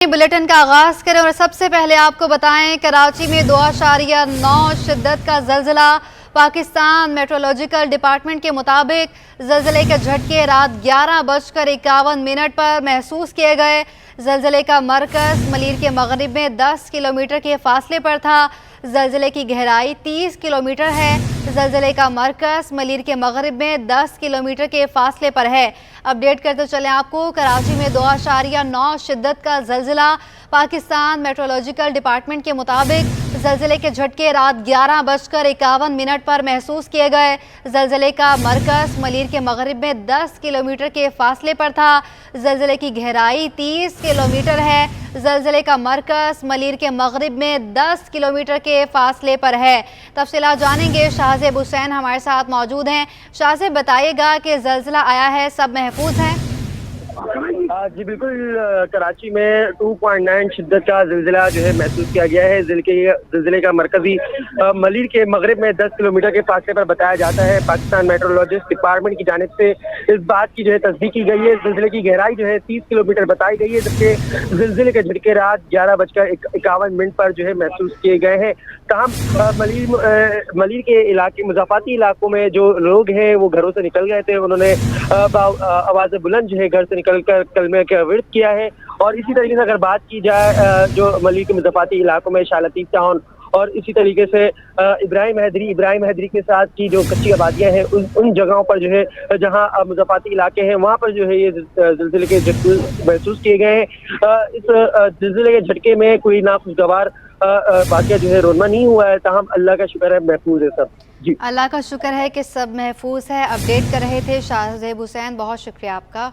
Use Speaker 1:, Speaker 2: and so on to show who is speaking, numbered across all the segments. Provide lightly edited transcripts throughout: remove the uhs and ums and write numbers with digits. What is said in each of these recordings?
Speaker 1: Bulletin का आगाज करें और सबसे पहले आपको बताएं कराची में 2.9 शिद्दत का ज़लज़ला। पाकिस्तान मेट्रोलॉजिकल डिपार्टमेंट के मुताबिक ज़लज़ले के झटके रात 11:51 पर महसूस किए गए। ज़लज़ले का मरकज़ मलीर के मगरिब में 10 किलोमीटर के फासले पर था। ज़लज़ले की गहराई 30 किलोमीटर है। ज़लज़ले का मरकज़ मलीर के मगरिब में 10 किलोमीटर के फासले पर है। अपडेट करते चलें आपको, कराची में 2.9 शिद्दत का ज़लज़ला। पाकिस्तान मेट्रोलॉजिकल डिपार्टमेंट के मुताबिक ज़लज़ले के झटके रात 11:51 पर महसूस किए गए। ज़लज़ले का मरकज़ मलीर के मगरिब में 10 किलोमीटर के फासले पर था। ज़लज़ले की गहराई 30 किलोमीटर है। ज़लज़ले का मरकज़ मलीर के मगरिब में 10 किलोमीटर के फासले पर है। तफसीलात जानेंगे, शाहज़ेब हुसैन हमारे साथ मौजूद हैं। शाहज़ेब, बताइएगा कि ज़लज़ला आया है, सब महफूज हैं?
Speaker 2: जी बिल्कुल, कराची में 2.9 शिद्दत का ज़लज़ला जो है महसूस किया गया है। ज़लज़ले का मरकज़ी मलीर के मगरिब में 10 किलोमीटर के फासले पर बताया जाता है। पाकिस्तान मेट्रोलॉजिस्ट डिपार्टमेंट की जानिब से इस बात की जो है तस्दीक की गई है। ज़लज़ले की गहराई जो है 30 किलोमीटर बताई गई है, जबकि ज़लज़ले के झटके रात 11:51 पर जो है महसूस किए गए हैं। तमाम मलीर के इलाके मुज़ाफ़ाती इलाकों में जो लोग हैं वो घरों से निकल गए थे। उन्होंने आवाज़ बुलंद जो है घर से निकल कर कलमे का विर्द किया है। और इसी तरीके से अगर बात की जाए जो मलीर के मुज़ाफ़ाती इलाकों में शाह लतीफ़ टाउन और इसी तरीके से इब्राहिम हैदरी के साथ की जो कच्ची आबादियाँ हैं उन जगहों पर जो है जहाँ मुज़ाफ़ाती इलाके हैं वहाँ पर जो है ये ज़लज़ले के झटके महसूस किए गए हैं। इस ज़लज़ले के झटके में कोई नाखुशगवार वाक़या जो है रोनमा नहीं हुआ है, ताहम अल्लाह का शुक्र है महफूज है सब। जी,
Speaker 1: अल्लाह का शुक्र है कि सब महफूज है। अपडेट कर रहे थे शाहज़ेब हुसैन, बहुत शुक्रिया आपका।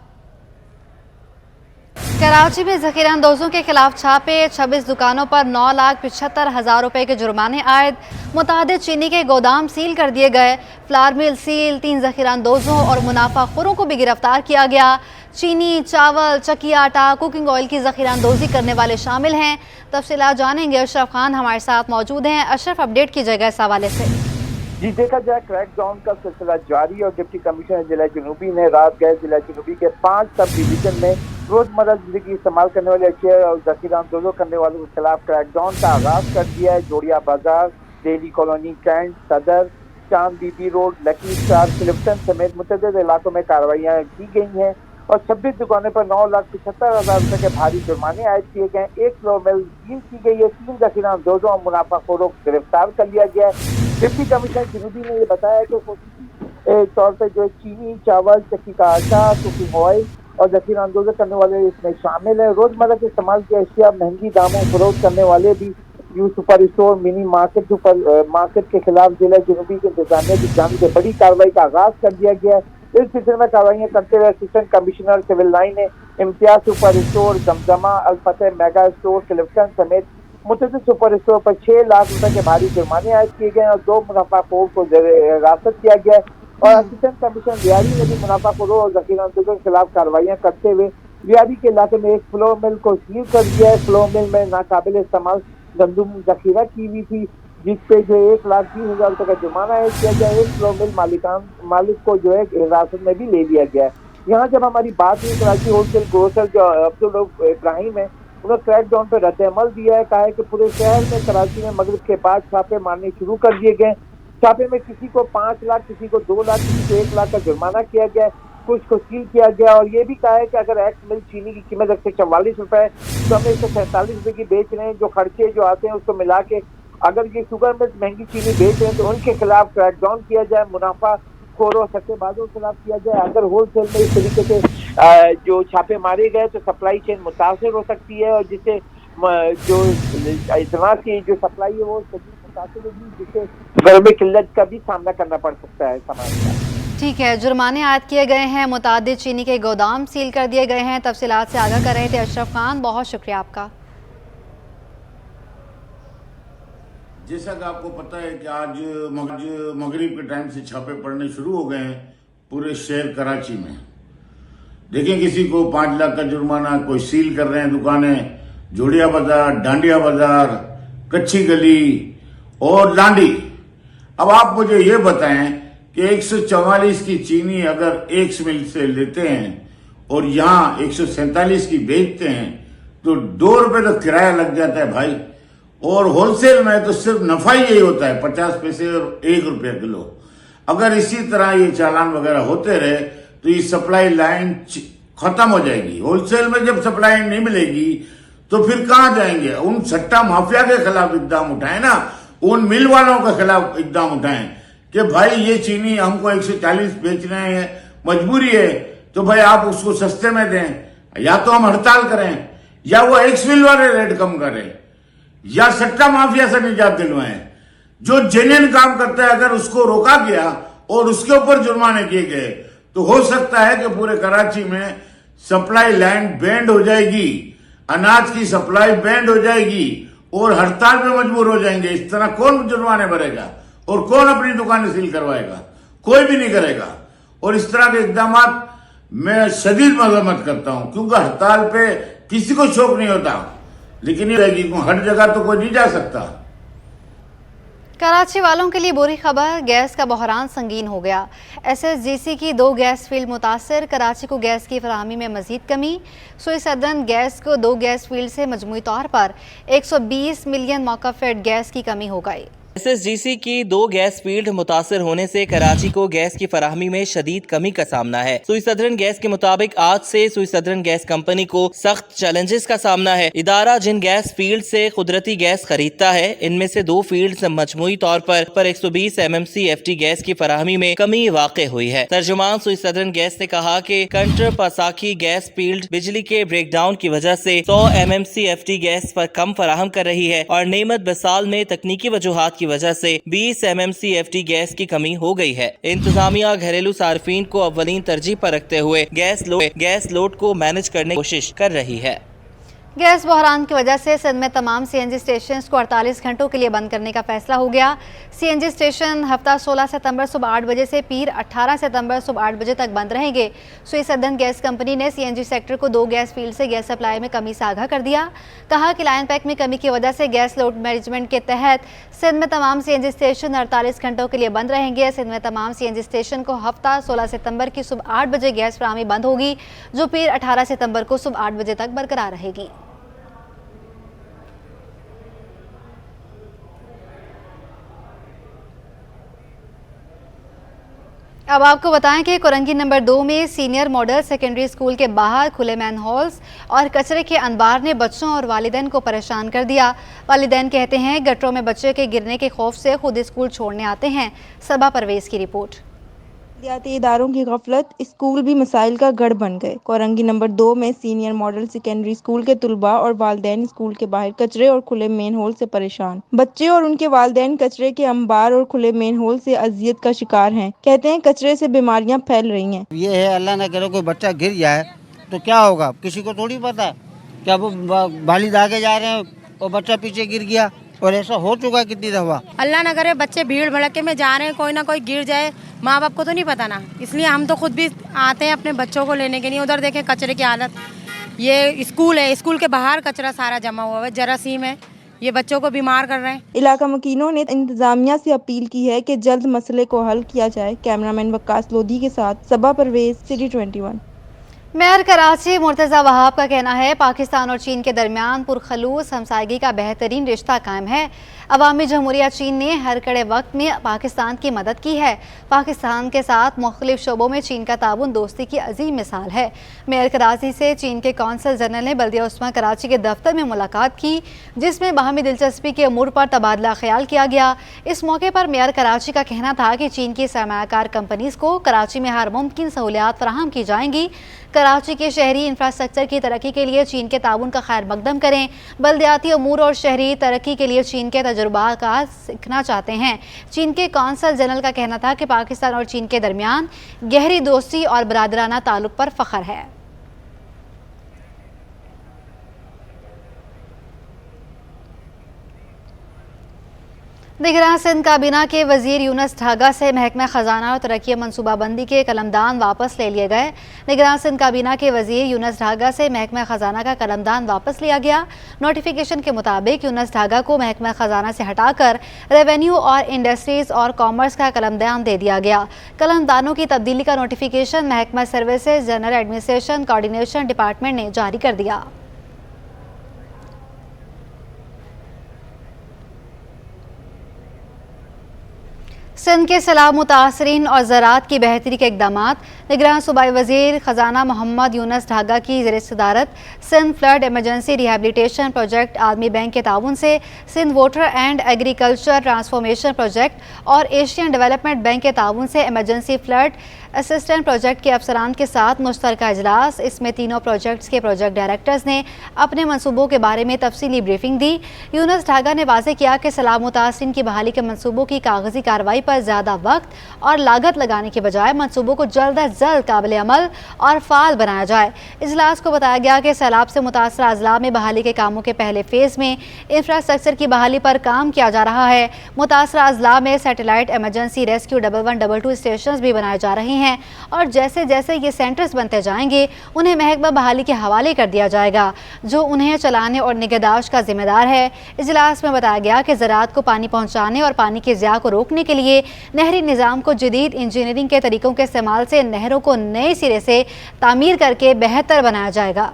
Speaker 1: कराची में ज़ख़ीरा अंदोज़ों के खिलाफ छापे, 26 दुकानों पर 9,75,000 रुपए के जुर्माने आयद। मुतअद्दिद चीनी के गोदाम सील कर दिए गए। फ्लावर मिल सील, 3 ज़ख़ीरा अंदोज़ों और मुनाफाखोरों को भी गिरफ्तार किया गया। चीनी, चावल, चक्की आटा, कुकिंग ऑयल की ज़ख़ीरा अंदोज़ी करने वाले शामिल हैं। तफसीलात जानेंगे, अशरफ खान हमारे साथ मौजूद हैं। अशरफ, अपडेट कीजिएगा इस हवाले से।
Speaker 3: जी, देखा जाए क्रैक डाउन का सिलसिला जारी और डिप्टी कमिश्नर जिला जनूबी ने रात गए जिला जनूबी के 5 सब डिवीजन में रोजमर्रा जिंदगी इस्तेमाल करने वाले अशिया और ज़ख़ीरा अंदोज़ों करने वालों के खिलाफ क्रैक डाउन का आगाज कर दिया है। जोड़िया बाजार, डेली कॉलोनी, कैंट, सदर, चांद बीबी रोड, लकी स्टार, क्लिफ्टन समेत मुतअद्दिद इलाकों में कार्रवाइयाँ की गई हैं और 26 दुकानों पर 9,75,000 रुपए के भारी जुर्माने आयद किए गए। 1 किलो मिल सील की गई है। 3 ज़ख़ीरा अंदोज़ों और मुनाफाखोरों को गिरफ्तार कर लिया गया है। डिप्टी कमिश्नर जनूबी ने ये बताया कि तौर पर जो चीनी, चावल, चक्की का आटा, कुकिंग ऑयल और ज़ख़ीरा अंदोज़ करने वाले इसमें शामिल है। रोजमर्रा के इस्तेमाल की अशिया महंगी दामों फरोख्त करने वाले भी you super store, mini market के खिलाफ जिला जनूबी के इंतजामिया की जानिब से बड़ी कार्रवाई का आगाज कर दिया गया है। इस सिलसिले में कार्रवाइयाँ करते हुए असिस्टेंट कमिश्नर सिविल लाइन ने Imtiaz super store, Zamzama, Alfatah mega store, Clifton समेत मुतअद्दिद सुपर स्टोर पर 6 लाख रुपए के भारी जुर्माने आयद किए गए और 2 मुनाफाखोर को हिरासत किया गया और असिस्टेंट कमिश्नर रियारी ने भी मुनाफाखोरों और ज़ख़ीरा अंदोज़ों के खिलाफ कार्रवाइयाँ करते हुए रियारी के इलाके में एक फ्लोर मिल को सील कर दिया है। फ्लोर मिल में नाकाबिल इस्तेमाल गंदुम ज़ख़ीरा की हुई थी, जिस पे जो 1,20,000 रुपए का जुर्माना है किया गया। एक फ्लोर मिल मालिक को जो है हिरासत में भी ले लिया गया है। यहाँ जब हमारी बात हुई, कराची होलसेल ग्रोसर जो अब्दुल इब्राहिम है, उन्होंने क्रैक डाउन पर रद्द अमल दिया है। कहा है कि पूरे शहर में कराची में मगरिब के बाद छापे मारने शुरू कर दिए गए। छापे में किसी को 5 लाख, किसी को 2 लाख, किसी को 1 लाख का जुर्माना किया गया, कुछ को सील किया गया। और ये भी कहा है कि अगर एक्स मिल चीनी की कीमत 144 रुपए तो हम 147 रुपए की बेच रहे हैं, जो खर्चे जो आते हैं उसको मिला के अगर ये शुगर मिल महंगी चीनी बेच रहे हैं तो उनके खिलाफ क्रैक डाउन किया जाए, मुनाफा खोरों सट्टेबाजों के खिलाफ किया जाए। अगर होलसेल में इस तरीके से जो छापे मारे गए तो सप्लाई चेन मुतासर हो सकती है और जिससे जो इतना की जो सप्लाई है वो मुतासर होगी, जिससे घर में किल्लत का भी सामना करना पड़ सकता है समाज का।
Speaker 1: ठीक है, जुर्माने आयद किए गए हैं, मुतअद्दिद चीनी के गोदाम सील कर दिए गए हैं। तफसीलात से आगाह कर रहे थे अशरफ खान, बहुत शुक्रिया आपका।
Speaker 4: जैसा कि आपको पता है कि आज मगरिब के टाइम से छापे पड़ने शुरू हो गए हैं पूरे शहर कराची में। देखें, किसी को 5 लाख का जुर्माना, कोई सील कर रहे हैं दुकानें, जोड़िया बाजार, डांडिया बाजार, कच्ची गली और लांडी। अब आप मुझे ये बताएं कि 144 की चीनी अगर एक मिल से लेते हैं और यहाँ 147 की बेचते हैं तो 2 रुपए तो किराया लग जाता है भाई, और होलसेल में तो सिर्फ नफा ही यही होता है 50 पैसे और 1 रुपया किलो। अगर इसी तरह ये चालान वगैरह होते रहे तो ये सप्लाई लाइन खत्म हो जाएगी। होलसेल में जब सप्लाई नहीं मिलेगी तो फिर कहां जाएंगे? उन सट्टा माफिया के खिलाफ इकदाम उठाए ना, उन मिल वालों के खिलाफ इकदाम उठाएं कि भाई ये चीनी हमको 140 बेचना है, मजबूरी है, तो भाई आप उसको सस्ते में दें, या तो हम हड़ताल करें, या वो एक्स मिल वाले रेट कम करें, या सट्टा माफिया से निजात दिलवाएं। जो जेन्युइन काम करता है अगर उसको रोका गया और उसके ऊपर जुर्माने किए गए तो हो सकता है कि पूरे कराची में सप्लाई लाइन बैंड हो जाएगी, अनाज की सप्लाई बैंड हो जाएगी और हड़ताल पे मजबूर हो जाएंगे। इस तरह कौन जुर्माने भरेगा और कौन अपनी दुकानें सील करवाएगा? कोई भी नहीं करेगा। और इस तरह के इकदाम मैं शदीद मजम्मत करता हूं, क्योंकि हड़ताल पे किसी को शौक नहीं होता, लेकिन ये हर जगह तो कोई नहीं जा सकता।
Speaker 1: कराची वालों के लिए बुरी खबर, गैस का बहरान संगीन हो गया। SSGC की 2 गैस फील्ड मुतासर, कराची को गैस की फराहमी में मजीद कमी। सुई सदर्न गैस को 2 गैस फील्ड से मजमूई तौर पर 120 मिलियन मौका-फेड गैस की कमी हो गई।
Speaker 5: SSGC की 2 गैस फील्ड मुतासर होने से कराची को गैस की फराहमी में शदीद कमी का सामना है। सुई सदर्न गैस के मुताबिक आज से सुई सदर्न गैस कंपनी को सख्त चैलेंजेस का सामना है। इदारा जिन गैस फील्ड से कुदरती गैस खरीदता है, इनमें से 2 फील्ड मजमूई तौर पर 120 MMCFT गैस की फराहमी में कमी वाक़ हुई है। तर्जुमान सुई सदर्न गैस ने कहा कि कंटर पासाकी गैस फील्ड बिजली के ब्रेकडाउन की वजह से 100 MMCFT गैस पर कम फराहम कर रही है और नेमत बसाल में तकनीकी वजूहात की वजह से 20 MMCFT गैस की कमी हो गई है। इंतजामिया घरेलू सार्फिन को अव्वलीन तरजीह पर रखते हुए गैस लोड को मैनेज करने की कोशिश कर रही है।
Speaker 1: गैस बहरान की वजह से सिंध में तमाम CNG स्टेशन को 48 घंटों के लिए बंद करने का फैसला हो गया। CNG स्टेशन हफ्ता 16 सितंबर सुबह 8 बजे से पीर 18 सितंबर सुबह 8 बजे तक बंद रहेंगे। सुई सदर्न गैस कंपनी ने CNG सेक्टर को 2 गैस फील्ड से गैस सप्लाई में कमी से आगाह कर दिया। कहा कि लाइन पैक में कमी की वजह से गैस लोड मैनेजमेंट के तहत सिंध में तमाम CNG स्टेशन 48 घंटों के लिए बंद रहेंगे। सिंध में तमाम CNG स्टेशन को हफ्ता 16 सितंबर की सुबह 8 बजे गैस फराहमी बंद होगी, जो पीर 18 सितंबर को सुबह 8 बजे तक बरकरार रहेगी। अब आपको बताएं कि कोरंगी नंबर 2 में सीनियर मॉडल सेकेंडरी स्कूल के बाहर खुले मैन हॉल्स और कचरे के अंबार ने बच्चों और वालिदैन को परेशान कर दिया। वालिदैन कहते हैं गटरों में बच्चे के गिरने के खौफ से खुद स्कूल छोड़ने आते हैं। सबा परवेज की रिपोर्ट।
Speaker 6: मालियाती इदारों की गफलत, स्कूल भी मसाइल का गढ़ बन गए। कोरंगी नंबर 2 में सीनियर मॉडल सेकेंडरी स्कूल के तुलबा और वालिदैन स्कूल के बाहर कचरे और खुले मेन होल से परेशान। बच्चे और उनके वालिदैन कचरे के अंबार और खुले मेन होल से अजियत का शिकार हैं। कहते हैं कचरे से बीमारियां फैल रही हैं।
Speaker 7: ये है अल्लाह न करे कोई बच्चा गिर जाए तो क्या होगा, किसी को थोड़ी पता है। क्या वो वालिद आगे जा रहे हैं और बच्चा पीछे गिर गया, और ऐसा हो चुका है कितनी दफा।
Speaker 8: अल्लाह न करे बच्चे भीड़ भड़के में जा रहे हैं, कोई ना कोई गिर जाए, माँ बाप को तो नहीं पता ना, इसलिए हम तो खुद भी आते हैं अपने बच्चों को लेने के लिए। उधर देखें कचरे की हालत, ये स्कूल है, स्कूल के बाहर कचरा सारा जमा हुआ है, जरासीम है, ये बच्चों को बीमार कर रहे हैं।
Speaker 6: इलाका मकीनों ने इंतजामिया से अपील की है कि जल्द मसले को हल किया जाए। कैमरामैन वक्कास लोधी के साथ सबा परवेज, सिटी 21।
Speaker 1: मेयर कराची मुर्तज़ा वहाब का कहना है पाकिस्तान और चीन के दरमियान पुरखलूस हमसायगी का बेहतरीन रिश्ता कायम है। अवामी जमहूरिया चीन ने हर कड़े वक्त में पाकिस्तान की मदद की है। पाकिस्तान के साथ मुख्तलिफ शोबों में चीन का ताउन दोस्ती की अजीम मिसाल है। मेयर कराची से चीन के कौंसल जनरल ने बल्दिया उस्मा कराची के दफ्तर में मुलाकात की, जिसमें बाहमी दिलचस्पी के अमूर पर तबादला ख्याल किया गया। इस मौके पर मेयर कराची का कहना था कि चीन की सरमायाकार कंपनीज को कराची में हर मुमकिन सहूलियात फराहम की जाएंगी। कराची के शहरी इंफ्रास्ट्रक्चर की तरक्की के लिए चीन के ताउन का खैर मकदम करें। बल्दियाती अमूर और शहरी तरक्की के लिए चीन के तजुर्बा का सीखना चाहते हैं। चीन के कौंसल जनरल का कहना था कि पाकिस्तान और चीन के दरमियान गहरी दोस्ती और बरादराना ताल्लुक पर फख्र है। निगरान सिंध काबीना के वजीर यूनुस ढागा से महकमा खजाना और तरक्की मनसूबाबंदी के कलमदान वापस ले लिए गए। निगरान सिंध काबीना के वजीर यूनुस ढागा से महकमा खजाना का कलमदान वापस लिया गया। नोटिफिकेशन के मुताबिक यूनुस ढागा को महकमा खजाना से हटाकर रेवेन्यू और इंडस्ट्रीज और कॉमर्स का कलमदान दे दिया गया। कलमदानों की तब्दीली का नोटिफिकेशन महकमा services general administration coordination department ने जारी कर दिया। सिंध के सैलाब मुतासरीन और ज़राअत की बेहतरी के इक़दामात। निगरान सूबाई वज़ीर ख़जाना मोहम्मद यूनुस ढागा की ज़ेर सदारत Sindh flood emergency rehabilitation project आलमी बैंक के ताउन से Sindh water and agriculture transformation project और एशियन डेवलपमेंट बैंक के ताउन से एमरजेंसी फ्लड असिस्टेंट प्रोजेक्ट के अफसरान के साथ मुश्तरका इजलास। इसमें तीनों प्रोजेक्ट्स के प्रोजेक्ट डायरेक्टर्स ने अपने मनसूबों के बारे में तफसीली ब्रीफिंग दी। यूनुस ढागा ने वाज़ेह किया कि सैलाब मुतासरीन की बहाली के मनसूबों की कागजी कार्रवाई पर ज़्यादा वक्त और लागत लगाने के बजाय मनसूबों को जल्द अज जल्द काबिल अमल और फाल बनाया जाए। इजलास को बताया गया कि सैलाब से मुतासरा अजला में बहाली के कामों के पहले फेज़ में इंफ्रास्ट्रक्चर की बहाली पर काम किया जा रहा है। मुतासरा अजला में सैटेलाइट एमरजेंसी रेस्क्यू 1112 स्टेशन भी बनाए जा रहे हैं और जैसे जैसे ये सेंटर्स बनते जाएंगे उन्हें महकमा बहाली के हवाले कर दिया जाएगा, जो उन्हें चलाने और निगहदाश्त का जिम्मेदार है। इजलास में बताया गया कि ज़राअत को पानी पहुँचाने और पानी के ज़िया को रोकने के लिए नहरी निज़ाम को जदीद इंजीनियरिंग के तरीक़ों के इस्तेमाल से नहरों को नए सिरे से तामीर करके बेहतर बनाया जाएगा।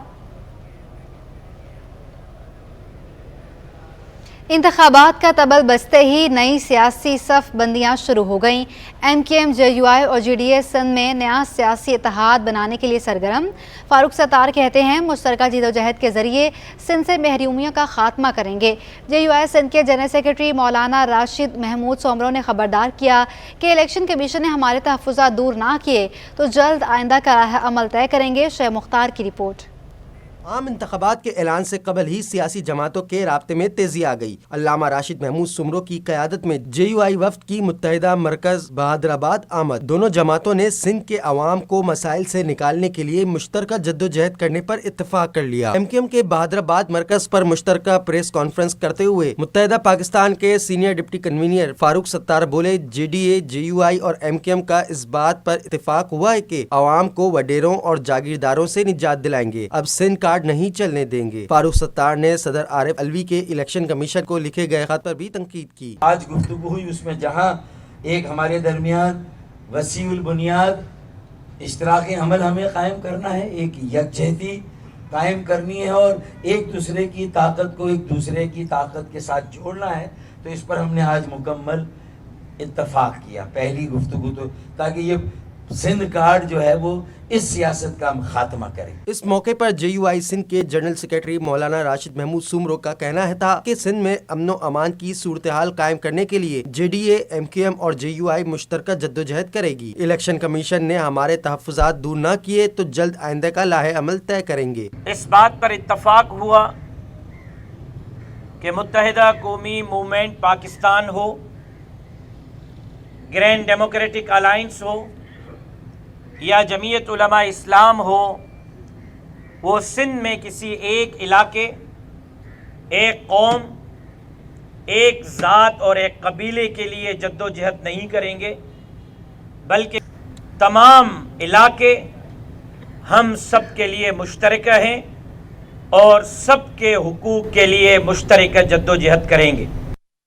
Speaker 1: इंतखाबात का तबल बजते ही नई सियासी सफ बंदियाँ शुरू हो गईं। MKM, JUI और GDA सिंध में नया सियासी इत्तेहाद बनाने के लिए सरगर्म। फारूक सत्तार कहते हैं मुश्तरका जदोजहद के ज़रिए सिंध से महरूमियों का खात्मा करेंगे। JUI सिंध के जनरल सेक्रेटरी मौलाना राशिद महमूद सोमरो ने खबरदार किया कि इलेक्शन कमीशन ने हमारे तहफ़्फ़ुज़ात दूर ना किए तो जल्द आइंदा का राह अमल तय करेंगे। शेख मुख्तार की रिपोर्ट।
Speaker 9: आम इंतखाबात के ऐलान से कबल ही सियासी जमातों के राब्ते में तेजी आ गई। अल्लामा राशिद महमूद सुमरो की क़यादत में JUI वफ़द की मुत्तहिदा मरकज़ बहादुराबाद आमद। दोनों जमातों ने सिंध के अवाम को मसाइल से निकालने के लिए मुश्तरका जद्दोजहद करने पर इत्तफाक कर लिया। MKM के बहादुराबाद मरकज़ पर मुश्तरका प्रेस कॉन्फ्रेंस करते हुए मुत्तहिदा पाकिस्तान के senior deputy convener Farooq Sattar बोले, JDA, JUI और MKM का इस बात पर इत्तफाक हुआ है कि अवाम को वडेरों और जागीरदारों से निजात दिलाएंगे, अब सिंध नहीं चलने देंगे। फारूक सत्तार ने सदर आरिफ अलवी के इलेक्शन कमीशन को लिखे गए खत पर भी तनकीद की।
Speaker 10: आज गुफ्तगू हुई उसमें जहां एक हमारे दरमियान वसीउल बुनियाद इश्तराक अमल हमें कायम करना है, एक यकजहती कायम करनी है और एक दूसरे की ताकत को एक दूसरे की ताकत के साथ जोड़ना है, तो इस पर हमने आज मुकम्मल इत्तफाक किया पहली गुफ्तगू, तो ताकि ये सिंध कार्ड जो है वो इस सियासत का खात्मा करे।
Speaker 9: इस मौके पर JUI सिंध के जनरल सेक्रेटरी मौलाना राशिद महमूद सुमरो का कहना है था कि सिंध में अमन अमान की सूरत हाल कायम करने के लिए JDA, MKM और JUI मुश्तरका जद्दोजहद करेगी। इलेक्शन कमीशन ने हमारे तहफ़्फ़ुज़ात दूर न किए तो जल्द आइंदा का लाहे अमल तय करेंगे।
Speaker 11: इस बात पर इत्तफाक हुआ कि मुत्तहिदा कौमी मूवमेंट पाकिस्तान हो, ग्रैंड डेमोक्रेटिक अलायंस हो या जमीयत उलमा इस्लाम हो, वो सिंध में किसी एक इलाके, एक कौम, एक ज़ात और एक कबीले के लिए जद्दोजहद नहीं करेंगे, बल्कि तमाम इलाके हम सब के लिए मुश्तरक हैं और सबके हुकूक के लिए मुश्तरक जद्दोजहद करेंगे।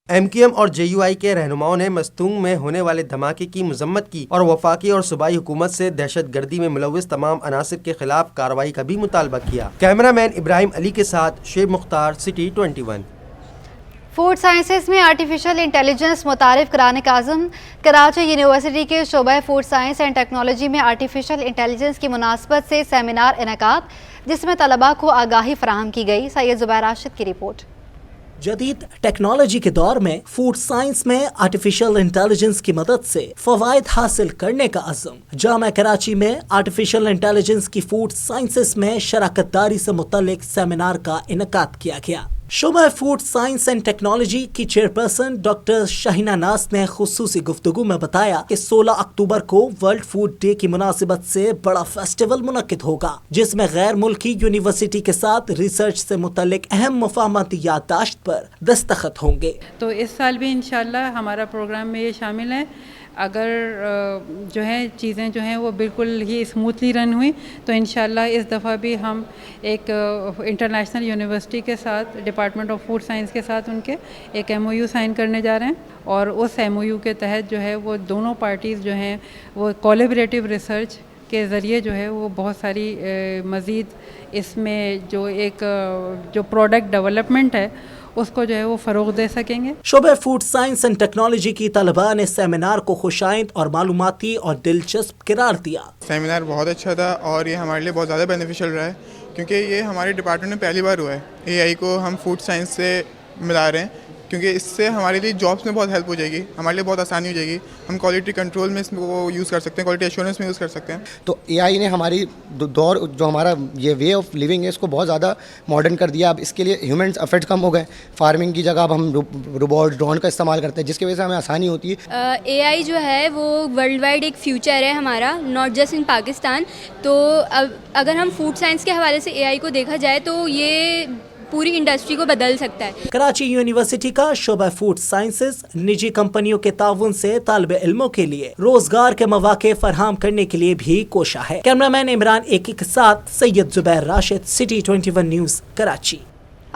Speaker 9: MKM और JUI के रहनुमाओं ने मस्तूंग में होने वाले धमाके की मजम्मत की और वफाकी और सूबाई हुकूमत से दहशत गर्दी में मुलव्वस तमाम अनासिर के खिलाफ कार्रवाई का भी मुतालबा किया। कैमरामैन इब्राहिम अली के साथ Sheikh Mukhtar, city 21।
Speaker 1: Food sciences में आर्टिफिशियल इंटेलिजेंस मुतारिफ कराने का आज़म। कराची यूनिवर्सिटी के शोबा फूड साइंस एंड टेक्नोलॉजी में आर्टिफिशियल इंटेलिजेंस की मुनासबत से सेमिनार इनेकाद, जिसमें तलबा को आगाही फराहम की गई। सैयद ज़ुबैर राशिद की रिपोर्ट।
Speaker 12: जदीद टेक्नोलॉजी के दौर में फूड साइंस में आर्टिफिशियल इंटेलिजेंस की मदद से फवायद हासिल करने का अज़म। जामा कराची में आर्टिफिशियल इंटेलिजेंस की फूड साइंसेस में शराकत दारी से मुतल्लिक सेमिनार का इनेकाद किया गया। शोबा फूड साइंस एंड टेक्नोलॉजी की चेयरपर्सन डॉक्टर शाहिना नास ने खुसूसी गुफ्तगू में बताया कि 16 अक्टूबर को वर्ल्ड फूड डे की मुनासिबत से बड़ा फेस्टिवल मुनक्किद होगा, जिसमें गैर मुल्की यूनिवर्सिटी के साथ रिसर्च से मुतल्लिक अहम मफाहमती याददाश्त पर दस्तखत होंगे।
Speaker 13: तो इस साल भी इंशाल्लाह हमारा प्रोग्राम में ये शामिल है। अगर जो है चीज़ें जो हैं वो बिल्कुल ही स्मूथली रन हुई तो इंशाल्लाह इस दफ़ा भी हम एक इंटरनेशनल यूनिवर्सिटी के साथ, डिपार्टमेंट ऑफ फूड साइंस के साथ उनके एक MOU साइन करने जा रहे हैं और उस MOU के तहत जो है वो दोनों पार्टीज़ जो हैं वो कोलैबोरेटिव रिसर्च के ज़रिए जो है वो बहुत सारी मज़ीद इसमें जो एक जो प्रोडक्ट डेवलपमेंट है उसको जो है वो फ़रोग़ दे सकेंगे।
Speaker 12: शोबे फूड साइंस एंड टेक्नोलॉजी की तलबा ने सेमिनार को खुशाइंद और मालूमाती और दिलचस्प करार दिया।
Speaker 14: सेमिनार बहुत अच्छा था और ये हमारे लिए बहुत ज़्यादा बेनिफिशियल रहा है, क्योंकि ये हमारे डिपार्टमेंट में पहली बार हुआ है AI को हम फूड साइंस से मिला रहे हैं, क्योंकि इससे हमारे लिए जॉब्स में बहुत हेल्प हो जाएगी, हमारे लिए बहुत आसानी हो जाएगी। हम क्वालिटी कंट्रोल में इसको यूज़ कर सकते हैं, क्वालिटी एश्योरेंस में यूज़ कर सकते हैं।
Speaker 15: तो AI ने हमारी दौर जो हमारा ये वे ऑफ लिविंग है इसको बहुत ज़्यादा मॉडर्न कर दिया। अब इसके लिए ह्यूमन एफर्ट्स कम हो गए। फार्मिंग की जगह अब हम रोबोट ड्रोन का इस्तेमाल करते हैं, जिसकी वजह से हमें आसानी होती है।
Speaker 16: AI जो है वो वर्ल्ड वाइड एक फ्यूचर है हमारा, नॉट जस्ट इन पाकिस्तान। तो अब अगर हम फूड साइंस के हवाले से AI को देखा जाए तो ये पूरी इंडस्ट्री को बदल सकता है।
Speaker 12: कराची यूनिवर्सिटी का शोबा फूड साइंसेज निजी कंपनियों के ताउन से तालिबे इल्मों के लिए रोजगार के मौके फराहम करने के लिए भी कोशा है। कैमरामैन इमरान एकी के साथ Syed Zubair Rashid, city 21 news, Karachi.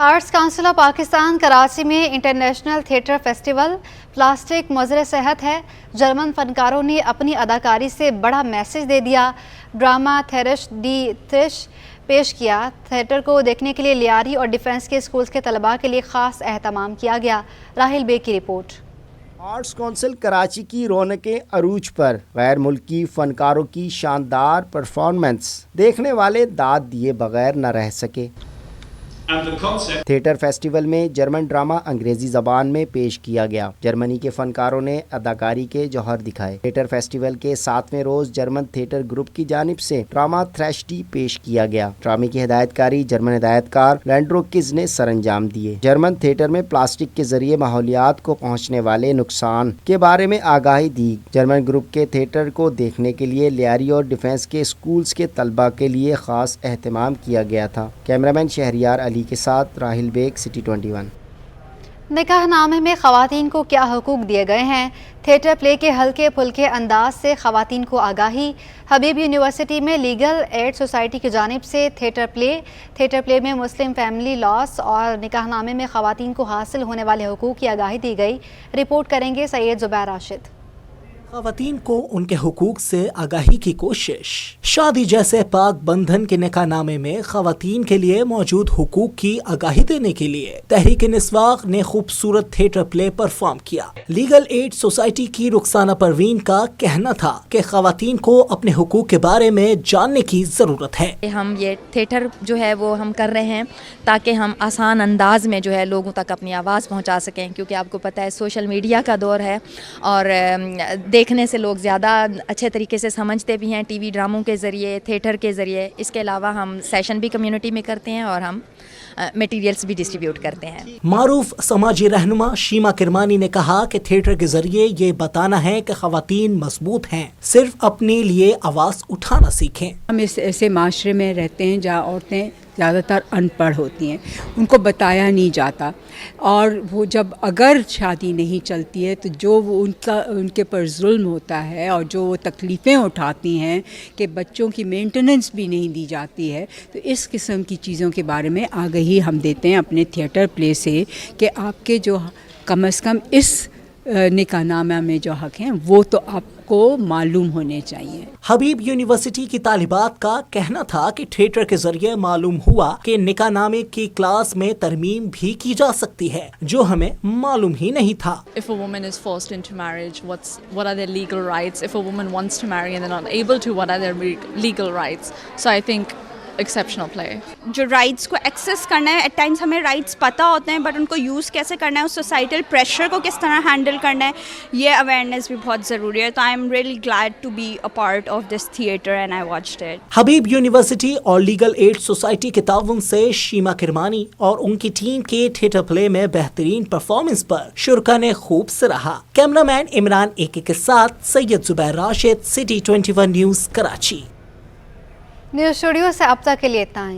Speaker 1: Arts council of Pakistan Karachi में इंटरनेशनल थिएटर फेस्टिवल प्लास्टिक मुज़र सेहत है। जर्मन फनकारों ने अपनी अदाकारी से बड़ा मैसेज दे दिया। ड्रामा थेरिश डी थ्रिश पेश किया। थिएटर को देखने के लिए लियारी और डिफेंस के स्कूल्स के तलबा के लिए ख़ास एहतमाम किया गया। राहिल बेग की रिपोर्ट।
Speaker 17: आर्ट्स काउंसिल कराची की रौनकें अरूज पर, गैर मुल्की फनकारों की शानदार परफॉर्मेंस देखने वाले दाद दिए बगैर न रह सके। थिएटर फेस्टिवल में जर्मन ड्रामा अंग्रेजी ज़बान में पेश किया गया। जर्मनी के फनकारों ने अदाकारी के जौहर दिखाए। थिएटर फेस्टिवल के 7वें रोज जर्मन थिएटर ग्रुप की जानिब से ड्रामा थ्रैशडी पेश किया गया। ड्रामे की हिदायतकारी जर्मन हिदायतकार लैंड्रो किज ने सरअंजाम दिए। जर्मन थिएटर में प्लास्टिक के जरिए माहौलियात को पहुँचने वाले नुकसान के बारे में आगाही दी। जर्मन ग्रुप के थिएटर को देखने के लिए लियारी और डिफेंस के स्कूल्स के तलबा के लिए खास एहतमाम किया गया था। कैमरामैन शहरियार अली के साथ राहिल बेग, सिटी 21।
Speaker 1: निकाह नामे में ख़वातीन को क्या हुकूक दिए गए हैं? थिएटर प्ले के हल्के फुल्के अंदाज से ख़वातीन को आगाही। हबीब यूनिवर्सिटी में लीगल एड सोसाइटी की जानिब से थिएटर प्ले में मुस्लिम फैमिली लॉस और निकाह नामे में ख़वातीन को हासिल होने वाले हुकूक की आगाही दी गई। रिपोर्ट करेंगे सैयद जुबैर राशिद।
Speaker 12: ख़वातीन को उनके हुकूक से आगाही की कोशिश। शादी जैसे पाक बंधन के निकाहनामे में ख़वातीन के लिए मौजूद हुकूक की आगाही देने के लिए तहरीक निस्वाक ने खूबसूरत थिएटर प्ले परफॉर्म किया। लीगल एड सोसाइटी की रुखसाना परवीन का कहना था कि ख़वातीन को अपने हुकूक के बारे में जानने की ज़रूरत है।
Speaker 18: हम ये थिएटर जो है वो हम कर रहे हैं ताकि हम आसान अंदाज में जो है लोगों तक अपनी आवाज़ पहुँचा सकें, क्योंकि आपको पता है सोशल मीडिया का दौर है और देखने से लोग ज़्यादा अच्छे तरीके से समझते भी हैं टीवी ड्रामों के ज़रिए, थिएटर के ज़रिए। इसके अलावा हम सेशन भी कम्युनिटी में करते हैं और हम मटेरियल्स भी डिस्ट्रीब्यूट करते हैं।
Speaker 12: मारूफ समाजी रहनुमा शीमा किरमानी ने कहा कि थिएटर के ज़रिए ये बताना है कि ख़वातीन मजबूत हैं, सिर्फ अपने लिए आवाज़ उठाना सीखें।
Speaker 19: हम ऐसे माशरे में रहते हैं जहाँ औरतें ज़्यादातर अनपढ़ होती हैं, उनको बताया नहीं जाता, और वो जब अगर शादी नहीं चलती है तो जो वो उनके पर जुल्म होता है और जो वो तकलीफ़ें उठाती हैं कि बच्चों की मेंटेनेंस भी नहीं दी जाती है, तो इस किस्म की चीज़ों के बारे में आगाही हम देते हैं अपने थिएटर प्ले से कि आपके जो कम से कम इस निकाहनामा में जो हक हैं वो तो आपको मालूम होने चाहिए।
Speaker 12: हबीब यूनिवर्सिटी की तालिबात का कहना था कि थिएटर के जरिए मालूम हुआ कि निकाहनामे की क्लास में तरमीम भी की जा सकती है, जो हमें मालूम ही नहीं था।
Speaker 20: If a woman is forced into marriage, what are their legal rights? If a woman wants to marry and they're not able to, what are their legal rights? So I think exceptional play.
Speaker 21: जो rights को access करना है, eight times हमें rights पता होते हैं but उनको use कैसे करना है, उस सोसाइटल प्रेशर को किस तरह हैंडल करना है, ये अवेयरनेस भी बहुत ज़रूरी है। तो I am really glad to be a part of this theatre and I watched it.
Speaker 12: Habib university और लीगल एड सोसाइटी के ताउन से शीमा किरमानी और उनकी टीम के थिएटर प्ले में बेहतरीन परफॉर्मेंस पर शुरका ने खूब सराहा। कैमरामैन इमरान एके के साथ Syed Zubair Rashid, city 21 news, Karachi.
Speaker 1: News studio से अब तक के लिए इतना ही।